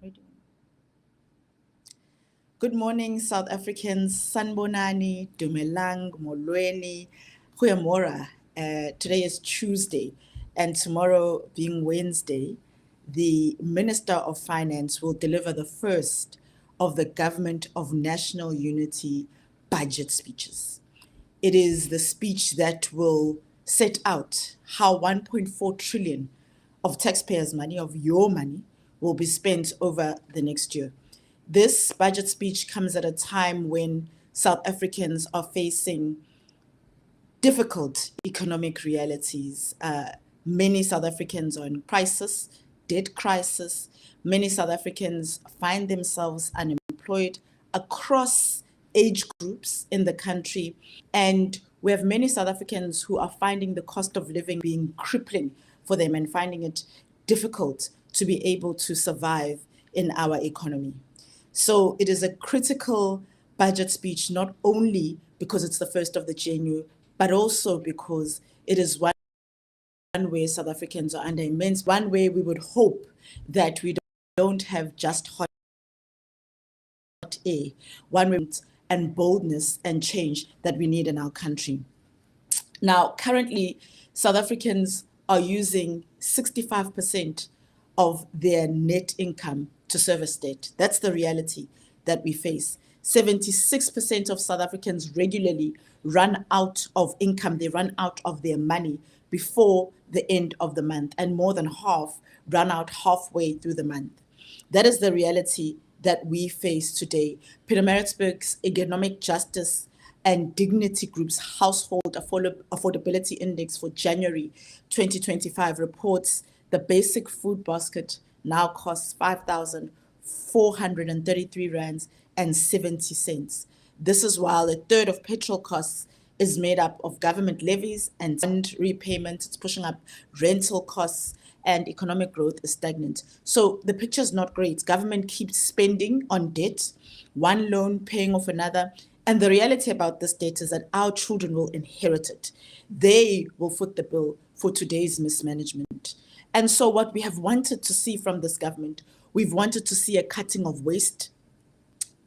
Ready. Good morning, South Africans. Sanbonani, Dumelang, Molweni, Goeiemorgen. Today is Tuesday, and tomorrow, being Wednesday, the Minister of Finance will deliver the first of the Government of National Unity budget speeches. It is the speech that will set out how 1.4 trillion of taxpayers' money, of your money, will be spent over the next year. This budget speech comes at a time when South Africans are facing difficult economic realities. Many South Africans are in crisis, debt crisis. Many South Africans find themselves unemployed across age groups in the country. And we have many South Africans who are finding the cost of living being crippling for them and finding it difficult to be able to survive in our economy. So it is a critical budget speech, not only because it's the first of the GNU, but also because it is one way South Africans are under immense, one way we would hope that we don't have just hot air, one way and boldness and change that we need in our country. Now, currently, South Africans are using 65% of their net income to service debt. That's the reality that we face. 76% of South Africans regularly run out of income, they run out of their money before the end of the month, and more than half run out halfway through the month. That is the reality that we face today. Pietermaritzburg's Economic Justice and Dignity Group's Household Affordability Index for January 2025 reports the basic food basket now costs 5,433 rands and 70 cents. This is while a third of petrol costs is made up of government levies and fund repayment. It's pushing up rental costs, and economic growth is stagnant. So the picture is not great. Government keeps spending on debt, one loan paying off another. And the reality about this debt is that our children will inherit it. They will foot the bill for today's mismanagement. And so what we have wanted to see from this government, we've wanted to see a cutting of waste.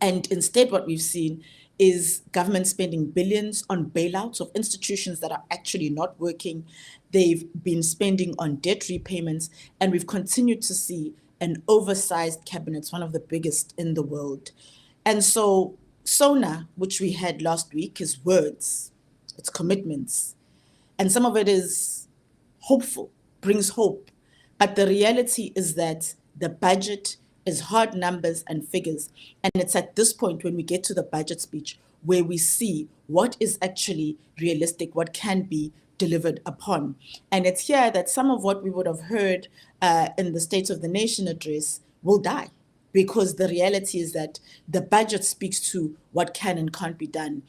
And instead, what we've seen is government spending billions on bailouts of institutions that are actually not working. They've been spending on debt repayments, and we've continued to see an oversized cabinet, one of the biggest in the world. And so SONA, which we had last week, is words, it's commitments. And some of it is hopeful, brings hope. But the reality is that the budget is hard numbers and figures. And it's at this point when we get to the budget speech where we see what is actually realistic, what can be delivered upon. And it's here that some of what we would have heard in the State of the Nation address will die, because the reality is that the budget speaks to what can and can't be done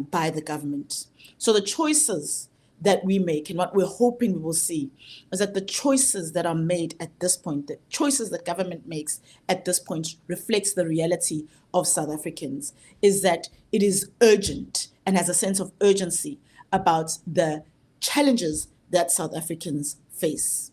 by the government. So the choices that we make and what we're hoping we will see is that the choices that are made at this point, the choices that government makes at this point reflects the reality of South Africans, is that it is urgent and has a sense of urgency about the challenges that South Africans face.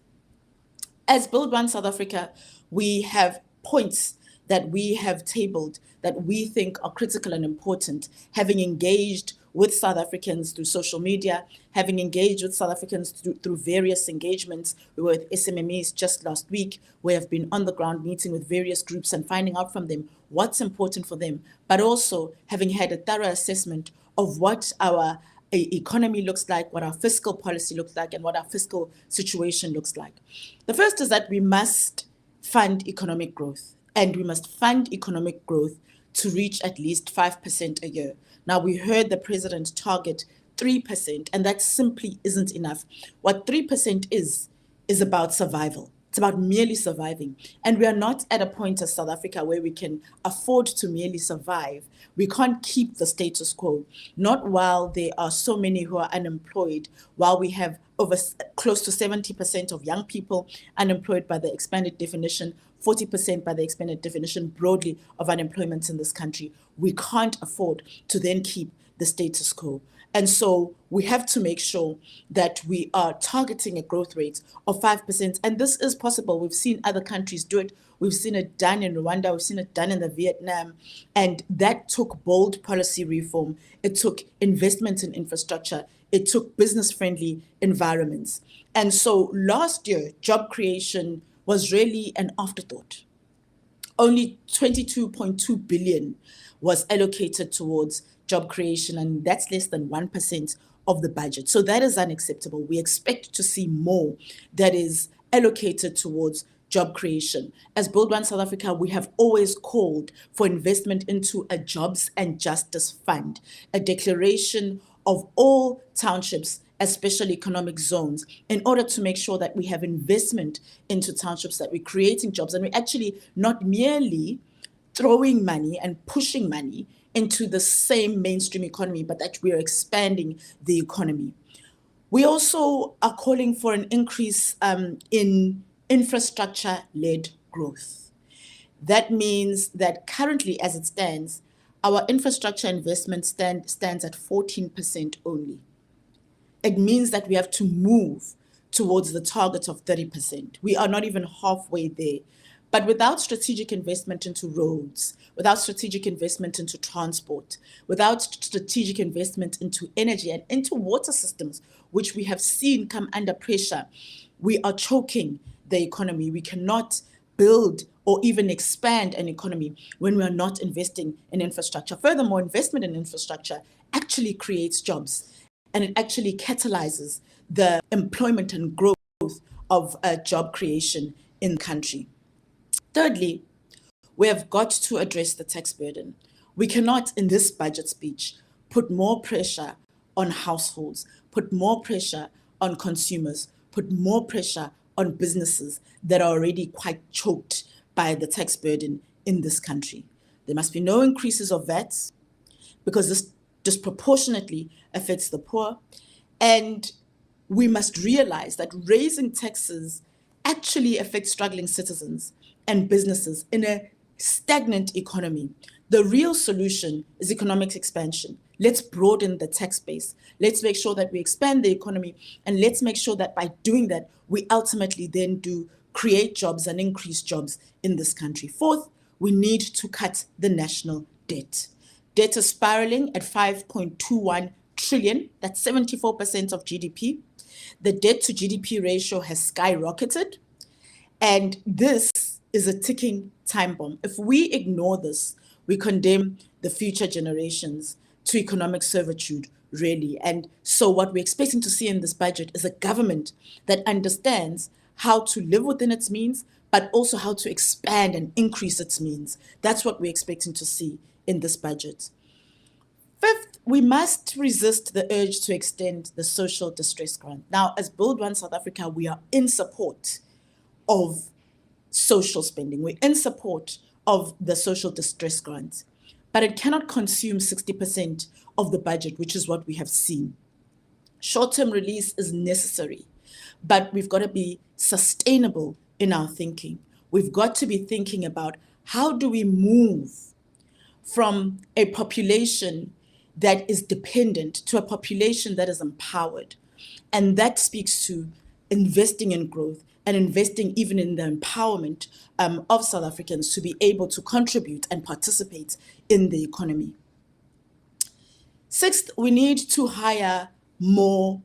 As Build One South Africa, we have points that we have tabled that we think are critical and important, having engaged with South Africans through social media, having engaged with South Africans through various engagements. We were with SMMEs just last week. We have been on the ground meeting with various groups and finding out from them what's important for them, but also having had a thorough assessment of what our economy looks like, what our fiscal policy looks like, and what our fiscal situation looks like. The first is that we must fund economic growth, and we must fund economic growth to reach at least 5% a year. Now, we heard the president target 3%, and that simply isn't enough. What 3% is about survival. It's about merely surviving. And we are not at a point as South Africa where we can afford to merely survive. We can't keep the status quo, not while there are so many who are unemployed, while we have over close to 70% of young people unemployed by the expanded definition, 40% by the expanded definition broadly of unemployment in this country. We can't afford to then keep the status quo. And so we have to make sure that we are targeting a growth rate of 5%. And this is possible. We've seen other countries do it. We've seen it done in Rwanda. We've seen it done in the Vietnam. And that took bold policy reform. It took investment in infrastructure. It took business-friendly environments. And so last year, job creation was really an afterthought. Only 22.2 billion was allocated towards job creation, and that's less than 1% of the budget. So that is unacceptable. We expect to see more that is allocated towards job creation. As Build One South Africa, we have always called for investment into a jobs and justice fund, a declaration of all townships as special economic zones, in order to make sure that we have investment into townships, that we're creating jobs, and we're actually not merely throwing money and pushing money into the same mainstream economy, but that we're expanding the economy. We also are calling for an increase in infrastructure-led growth. That means that currently, as it stands, our infrastructure investment stands at 14% only. It means that we have to move towards the target of 30%. We are not even halfway there. But without strategic investment into roads, without strategic investment into transport, without strategic investment into energy and into water systems, which we have seen come under pressure, we are choking the economy. We cannot build or even expand an economy when we are not investing in infrastructure. Furthermore, investment in infrastructure actually creates jobs, and it actually catalyzes the employment and growth of job creation in the country. Thirdly, we have got to address the tax burden. We cannot, in this budget speech, put more pressure on households, put more pressure on consumers, put more pressure on businesses that are already quite choked by the tax burden in this country. There must be no increases of VAT, because this disproportionately affects the poor. And we must realize that raising taxes actually affects struggling citizens and businesses in a stagnant economy. The real solution is economic expansion. Let's broaden the tax base. Let's make sure that we expand the economy, and let's make sure that by doing that, we ultimately then do create jobs and increase jobs in this country. Fourth, we need to cut the national debt. Debt is spiraling at 5.21 trillion. That's 74% of GDP. The debt to GDP ratio has skyrocketed, and this is a ticking time bomb. If we ignore this, we condemn the future generations to economic servitude, really. And so what we're expecting to see in this budget is a government that understands how to live within its means, but also how to expand and increase its means. That's what we're expecting to see in this budget. Fifth, we must resist the urge to extend the social distress grant. Now, as Build One South Africa, we are in support of social spending. We're in support of the social distress grant, but it cannot consume 60% of the budget, which is what we have seen. Short-term release is necessary, but we've got to be sustainable in our thinking. We've got to be thinking about how do we move from a population that is dependent to a population that is empowered. And that speaks to investing in growth and investing even in the empowerment of South Africans to be able to contribute and participate in the economy. Sixth, we need to hire more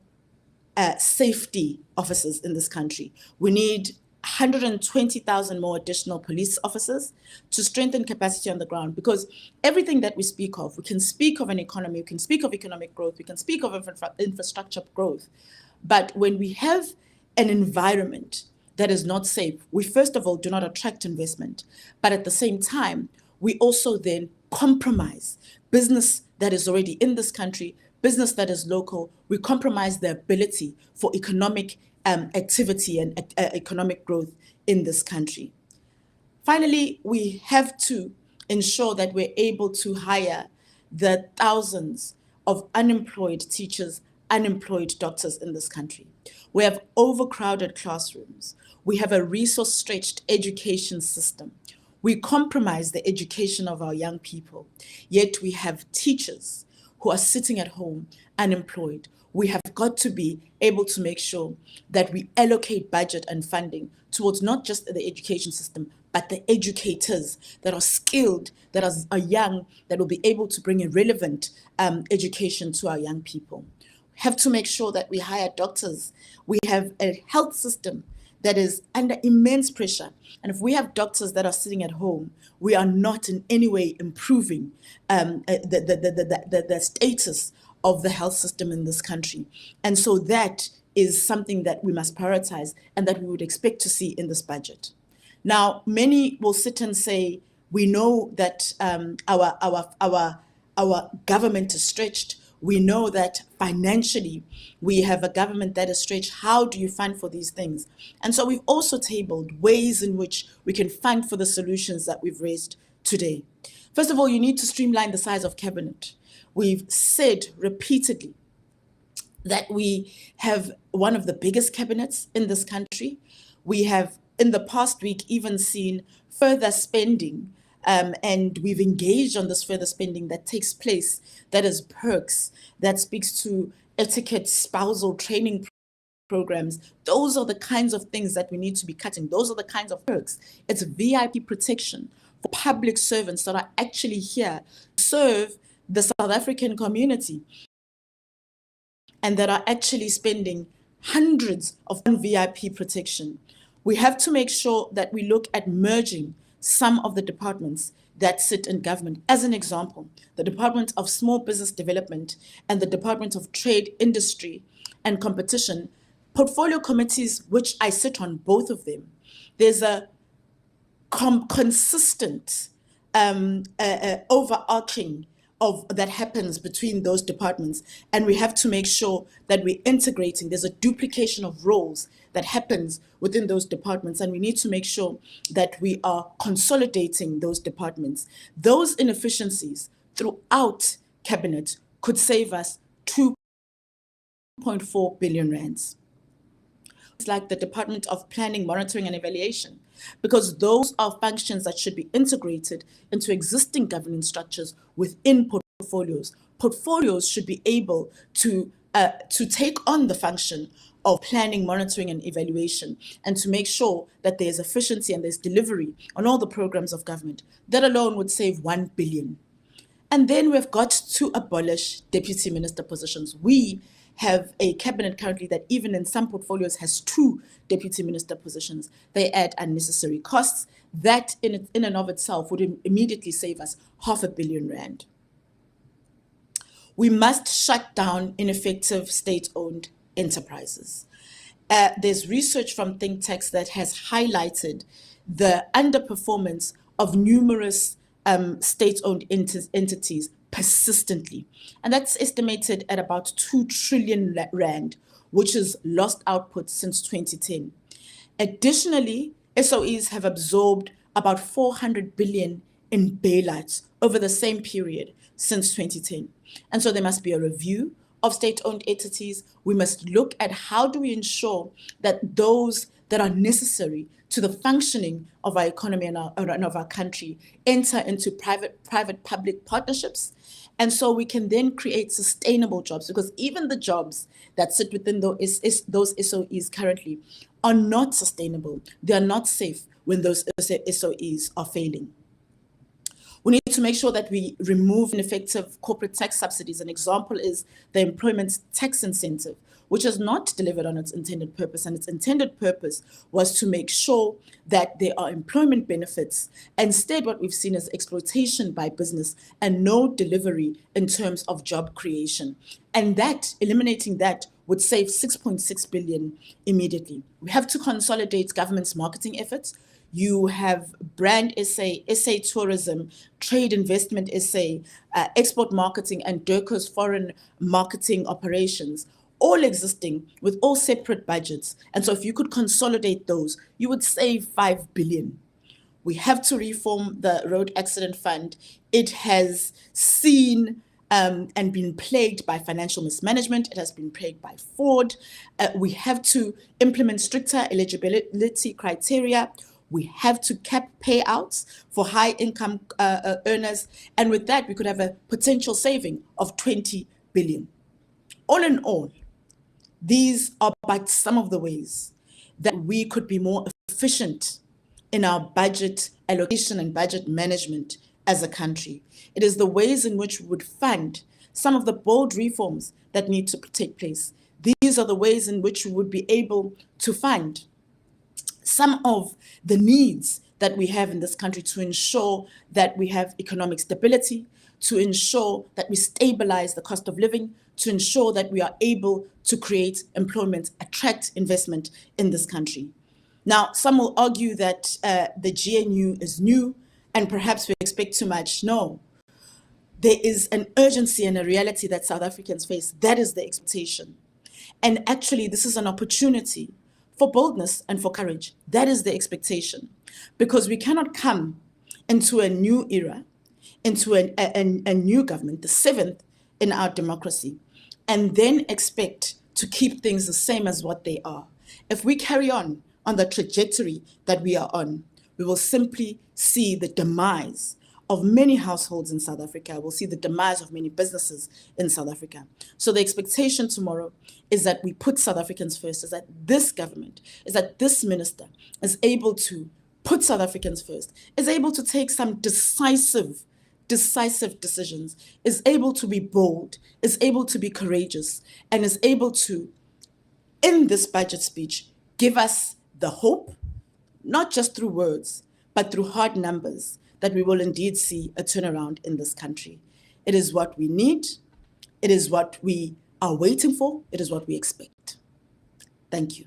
safety officers in this country. We need 120,000 more additional police officers to strengthen capacity on the ground, because everything that we speak of, we can speak of an economy, we can speak of economic growth, we can speak of infrastructure growth. But when we have an environment that is not safe, we first of all do not attract investment, but at the same time, we also then compromise business that is already in this country, business that is local. We compromise the ability for economic activity and economic growth in this country. Finally, we have to ensure that we're able to hire the thousands of unemployed teachers, unemployed doctors in this country. We have overcrowded classrooms. We have a resource-stretched education system. We compromise the education of our young people, yet we have teachers who are sitting at home unemployed. We have got to be able to make sure that we allocate budget and funding towards not just the education system, but the educators that are skilled, that are young, that will be able to bring a relevant education to our young people. We have to make sure that we hire doctors. We have a health system that is under immense pressure. And if we have doctors that are sitting at home, we are not in any way improving the status of the health system in this country. And so that is something that we must prioritize and that we would expect to see in this budget. Now, many will sit and say, we know that our government is stretched. We know that financially we have a government that is stretched. How do you fund for these things? And so we've also tabled ways in which we can fund for the solutions that we've raised today. First of all, you need to streamline the size of cabinet. We've said repeatedly that we have one of the biggest cabinets in this country. We have, in the past week, even seen further spending, and we've engaged on this further spending that takes place, that is perks, that speaks to etiquette, spousal training programs. Those are the kinds of things that we need to be cutting. Those are the kinds of perks. It's VIP protection for public servants that are actually here to serve the South African community and that are actually spending hundreds of VIP protection. We have to make sure that we look at merging some of the departments that sit in government. As an example, the Department of Small Business Development and the Department of Trade, Industry and Competition, portfolio committees, which I sit on both of them. There's a consistent overarching of that happens between those departments, and we have to make sure that we're integrating. There's a duplication of roles that happens within those departments, and we need to make sure that we are consolidating those departments. Those inefficiencies throughout cabinet could save us 2.4 billion rands. It's like the Department of Planning, Monitoring and Evaluation, because those are functions that should be integrated into existing governance structures within portfolios. Portfolios should be able to take on the function of planning, monitoring and evaluation, and to make sure that there's efficiency and there's delivery on all the programs of government. That alone would save 1 billion. And then we've got to abolish deputy minister positions. We have a cabinet currently that even in some portfolios has 2 deputy minister positions. They add unnecessary costs. That in and of itself would immediately save us 500 million rand. We must shut down ineffective state-owned enterprises. There's research from think tanks that has highlighted the underperformance of numerous state-owned entities persistently. And that's estimated at about 2 trillion rand, which is lost output since 2010. Additionally, SOEs have absorbed about 400 billion in bailouts over the same period since 2010. And so there must be a review of state-owned entities. We must look at how do we ensure that those that are necessary to the functioning of our economy and of our country enter into private-public partnerships. And so we can then create sustainable jobs, because even the jobs that sit within those SOEs currently are not sustainable. They are not safe when those SOEs are failing. We need to make sure that we remove ineffective corporate tax subsidies. An example is the employment tax incentive, which has not delivered on its intended purpose. And its intended purpose was to make sure that there are employment benefits. Instead, what we've seen is exploitation by business and no delivery in terms of job creation. And that, eliminating that, would save 6.6 billion immediately. We have to consolidate government's marketing efforts. You have Brand SA, SA Tourism, Trade Investment SA, Export Marketing, and DIRCO's foreign marketing operations, all existing with all separate budgets. And so if you could consolidate those, you would save 5 billion. We have to reform the Road Accident Fund. It has seen and been plagued by financial mismanagement. It has been plagued by fraud. We have to implement stricter eligibility criteria. We have to cap payouts for high income earners. And with that, we could have a potential saving of 20 billion. All in all, these are but some of the ways that we could be more efficient in our budget allocation and budget management as a country. It is the ways in which we would fund some of the bold reforms that need to take place. These are the ways in which we would be able to fund some of the needs that we have in this country to ensure that we have economic stability, to ensure that we stabilize the cost of living, to ensure that we are able to create employment, attract investment in this country. Now, some will argue that the GNU is new and perhaps we expect too much. No, there is an urgency and a reality that South Africans face. That is the expectation. And actually, this is an opportunity for boldness and for courage. That is the expectation. Because we cannot come into a new era, into a new government, the seventh in our democracy, and then expect to keep things the same as what they are. If we carry on the trajectory that we are on, we will simply see the demise of many households in South Africa. We'll see the demise of many businesses in South Africa. So the expectation tomorrow is that we put South Africans first, is that this government, is that this minister is able to put South Africans first, is able to take some decisive decisions, is able to be bold, is able to be courageous, and is able to, in this budget speech, give us the hope, not just through words, but through hard numbers, that we will indeed see a turnaround in this country. It is what we need. It is what we are waiting for. It is what we expect. Thank you.